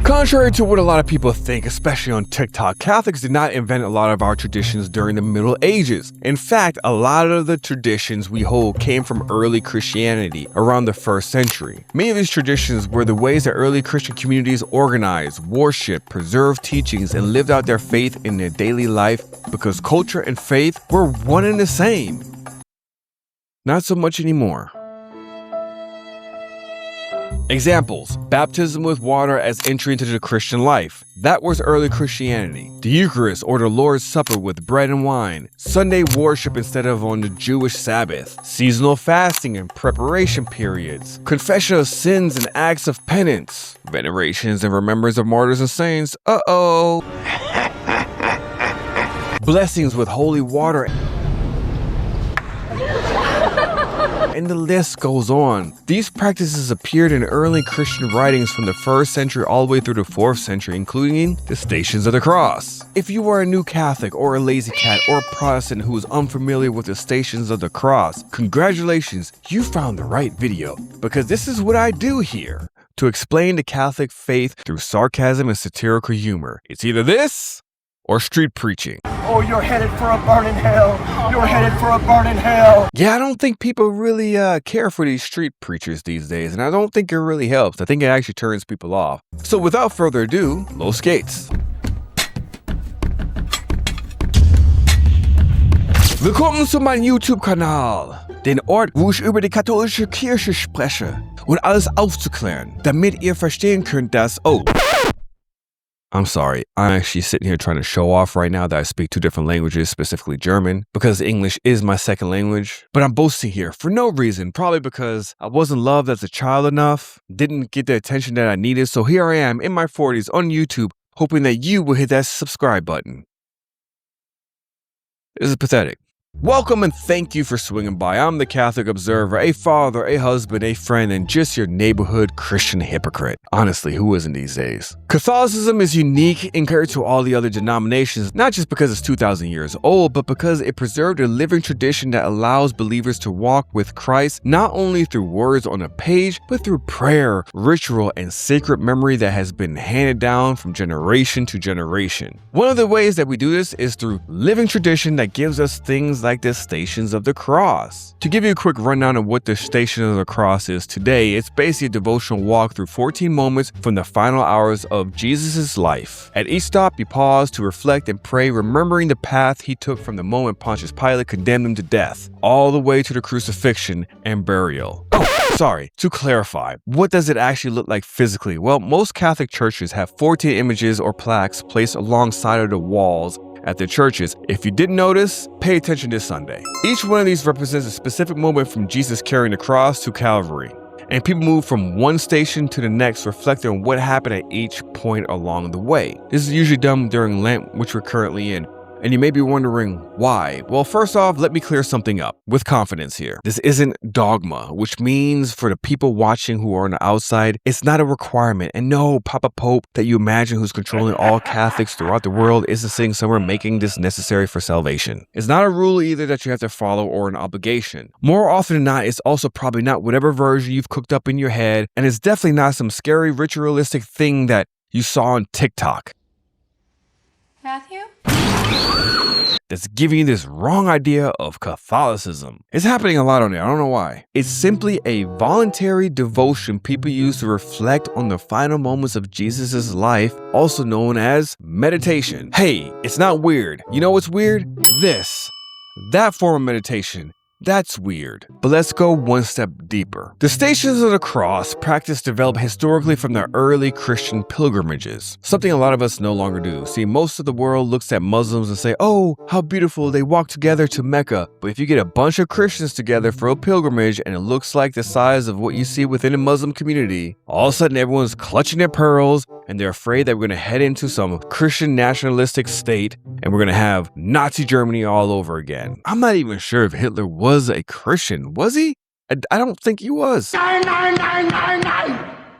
Contrary to what a lot of people think, especially on TikTok, Catholics did not invent a lot of our traditions during the Middle Ages. In fact, a lot of the traditions we hold came from early Christianity around the 1st century. Many of these traditions were the ways that early Christian communities organized, worshiped, preserved teachings, and lived out their faith in their daily life because culture and faith were one and the same. Not so much anymore. Examples: baptism with water as entry into the Christian life. That was early Christianity. The Eucharist or the Lord's Supper with bread and wine. Sunday worship instead of on the Jewish Sabbath. Seasonal fasting and preparation periods. Confession of sins and acts of penance. Venerations and remembrance of martyrs and saints. Blessings with holy water. And the list goes on. These practices appeared in early Christian writings from the 1st century all the way through the 4th century, including the Stations of the Cross. If you are a new Catholic or a lazy cat or a Protestant who is unfamiliar with the Stations of the Cross, congratulations, you found the right video, because this is what I do here, to explain the Catholic faith through sarcasm and satirical humor. It's either this or street preaching. Oh, you're headed for a burning hell. You're headed for a burning hell. Yeah, I don't think people really care for these street preachers these days, and I don't think it really helps. I think it actually turns people off. So without further ado, Los Skates. Willkommen zu meinem YouTube-Kanal, den Ort, wo ich über die katholische Kirche spreche und alles aufzuklären, damit ihr verstehen könnt, dass... I'm sorry, I'm actually sitting here trying to show off right now that I speak 2 different languages, specifically German, because English is my second language. But I'm boasting here for no reason, probably because I wasn't loved as a child enough, didn't get the attention that I needed, so here I am in my 40s on YouTube, hoping that you will hit that subscribe button. This is pathetic. Welcome and thank you for swinging by. I'm the Catholic Observer, a father, a husband, a friend, and just your neighborhood Christian hypocrite. Honestly, who isn't these days? Catholicism is unique compared to all the other denominations, not just because it's 2,000 years old, but because it preserved a living tradition that allows believers to walk with Christ not only through words on a page, but through prayer, ritual, and sacred memory that has been handed down from generation to generation. One of the ways that we do this is through living tradition that gives us things like the Stations of the Cross. To give you a quick rundown of what the Station of the Cross is today, it's basically a devotional walk through 14 moments from the final hours of Jesus' life. At each stop, you pause to reflect and pray, remembering the path he took from the moment Pontius Pilate condemned him to death, all the way to the crucifixion and burial. Sorry, to clarify, what does it actually look like physically? Well, most Catholic churches have 14 images or plaques placed alongside of the walls at their churches. If you didn't notice, pay attention this Sunday. Each one of these represents a specific moment from Jesus carrying the cross to Calvary. And people move from one station to the next, reflecting on what happened at each point along the way. This is usually done during Lent, which we're currently in. And you may be wondering why. Well, first off, let me clear something up with confidence here. This isn't dogma, which means for the people watching who are on the outside, it's not a requirement. And no, Papa Pope that you imagine who's controlling all Catholics throughout the world isn't sitting somewhere making this necessary for salvation. It's not a rule either that you have to follow or an obligation. More often than not, it's also probably not whatever version you've cooked up in your head, and it's definitely not some scary ritualistic thing that you saw on TikTok. Matthew? That's giving you this wrong idea of Catholicism. It's happening a lot on there, I don't know why. It's simply a voluntary devotion people use to reflect on the final moments of Jesus' life, also known as meditation. Hey, it's not weird. You know what's weird? That form of meditation. That's weird. But let's go one step deeper. The Stations of the Cross practice developed historically from the early Christian pilgrimages, something a lot of us no longer do. See, most of the world looks at Muslims and say, oh, how beautiful, they walk together to Mecca. But if you get a bunch of Christians together for a pilgrimage and it looks like the size of what you see within a Muslim community, all of a sudden everyone's clutching their pearls and they're afraid that we're going to head into some Christian nationalistic state and we're going to have Nazi Germany all over again. I'm not even sure if Hitler was a Christian. Was he? I don't think he was.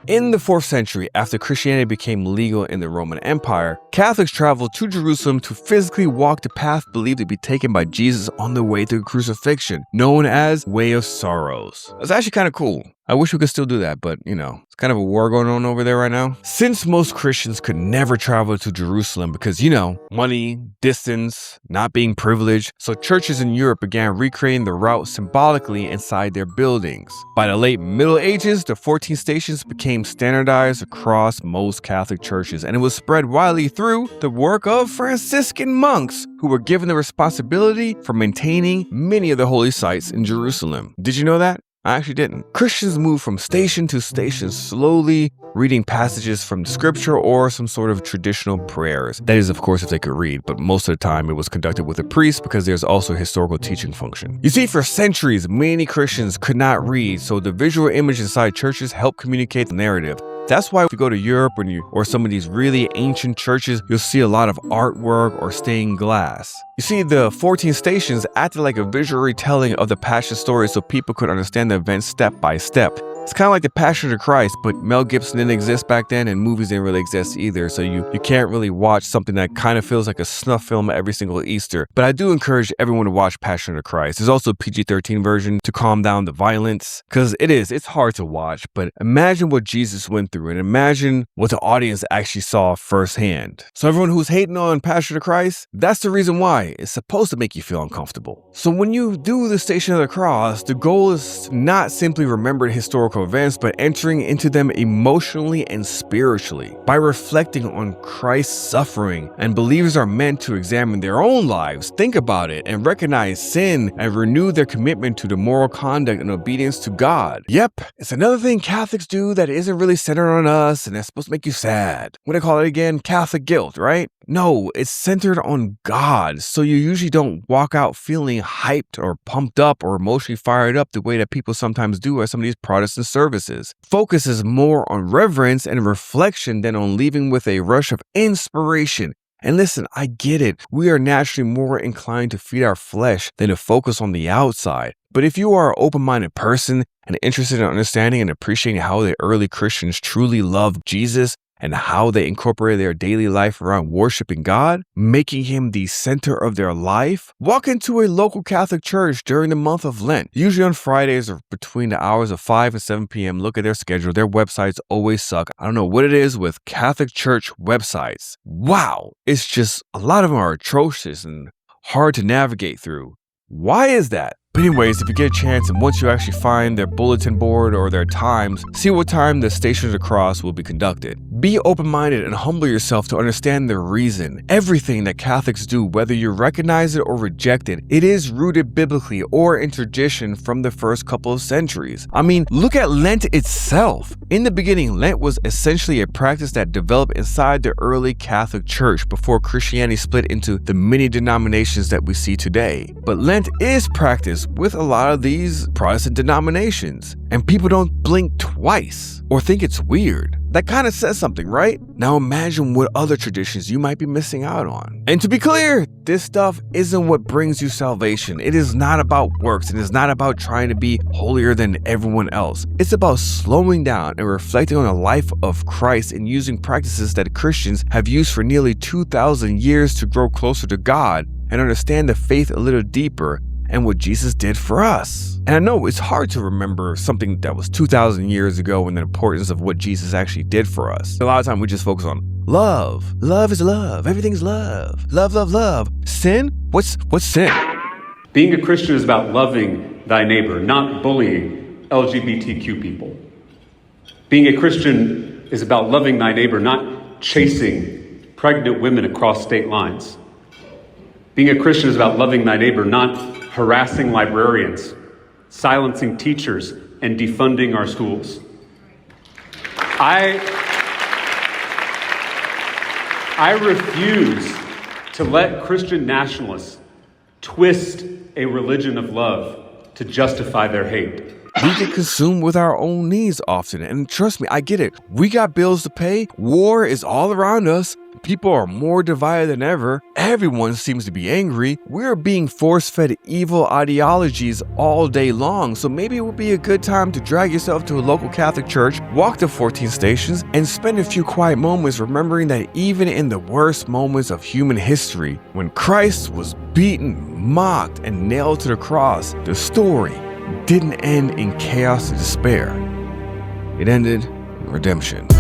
In the 4th century, after Christianity became legal in the Roman Empire, Catholics traveled to Jerusalem to physically walk the path believed to be taken by Jesus on the way to crucifixion, known as Way of Sorrows. It's actually kind of cool. I wish we could still do that, but it's kind of a war going on over there right now. Since most Christians could never travel to Jerusalem because, money, distance, not being privileged, so churches in Europe began recreating the route symbolically inside their buildings. By the late Middle Ages, the 14 stations became standardized across most Catholic churches, and it was spread widely through the work of Franciscan monks who were given the responsibility for maintaining many of the holy sites in Jerusalem. Did you know that? I actually didn't. Christians moved from station to station slowly, reading passages from scripture or some sort of traditional prayers. That is, of course, if they could read, but most of the time it was conducted with a priest because there's also a historical teaching function. You see, for centuries, many Christians could not read, so the visual image inside churches helped communicate the narrative. That's why if you go to Europe or some of these really ancient churches, you'll see a lot of artwork or stained glass. You see, the 14 stations acted like a visual retelling of the Passion story so people could understand the events step by step. It's kind of like the Passion of Christ, but Mel Gibson didn't exist back then and movies didn't really exist either, so you can't really watch something that kind of feels like a snuff film every single Easter. But I do encourage everyone to watch Passion of Christ. There's also a PG-13 version to calm down the violence, because it's hard to watch, but imagine what Jesus went through and imagine what the audience actually saw firsthand. So everyone who's hating on Passion of Christ, that's the reason why. It's supposed to make you feel uncomfortable. So when you do the Station of the Cross, the goal is to not simply remember historical events, but entering into them emotionally and spiritually. By reflecting on Christ's suffering, and believers are meant to examine their own lives, think about it, and recognize sin and renew their commitment to the moral conduct and obedience to God. Yep, it's another thing Catholics do that isn't really centered on us, and that's supposed to make you sad. What do I call it again? Catholic guilt, right? No, it's centered on God, so you usually don't walk out feeling hyped or pumped up or emotionally fired up the way that people sometimes do at some of these Protestant services. Focus is more on reverence and reflection than on leaving with a rush of inspiration. And listen, I get it. We are naturally more inclined to feed our flesh than to focus on the outside. But if you are an open-minded person and interested in understanding and appreciating how the early Christians truly loved Jesus, and how they incorporated their daily life around worshiping God, making Him the center of their life, walk into a local Catholic church during the month of Lent, usually on Fridays or between the hours of 5 and 7 p.m. Look at their schedule. Their websites always suck. I don't know what it is with Catholic church websites. Wow, it's just a lot of them are atrocious and hard to navigate through. Why is that? But anyways, if you get a chance and once you actually find their bulletin board or their times, see what time the Station of the Cross will be conducted. Be open-minded and humble yourself to understand the reason. Everything that Catholics do, whether you recognize it or reject it, it is rooted biblically or in tradition from the first couple of centuries. I mean, look at Lent itself. In the beginning, Lent was essentially a practice that developed inside the early Catholic Church before Christianity split into the many denominations that we see today. But Lent is practiced with a lot of these Protestant denominations, and people don't blink twice or think it's weird. That kind of says something, right? Now imagine what other traditions you might be missing out on. And to be clear, this stuff isn't what brings you salvation. It is not about works. It is not about trying to be holier than everyone else. It's about slowing down and reflecting on the life of Christ and using practices that Christians have used for nearly 2,000 years to grow closer to God and understand the faith a little deeper and what Jesus did for us. And I know it's hard to remember something that was 2,000 years ago and the importance of what Jesus actually did for us. A lot of time we just focus on love. Love is love. Everything's love. Love, love, love. Sin? What's sin? Being a Christian is about loving thy neighbor, not bullying LGBTQ people. Being a Christian is about loving thy neighbor, not chasing pregnant women across state lines. Being a Christian is about loving thy neighbor, not harassing librarians, silencing teachers, and defunding our schools. I refuse to let Christian nationalists twist a religion of love to justify their hate. We get consumed with our own needs often, and trust me, I get it. We got bills to pay. War is all around us. People are more divided than ever. Everyone seems to be angry. We're being force-fed evil ideologies all day long, so maybe it would be a good time to drag yourself to a local Catholic church, walk the 14 stations, and spend a few quiet moments remembering that even in the worst moments of human history, when Christ was beaten, mocked, and nailed to the cross, the story didn't end in chaos and despair. It ended in redemption.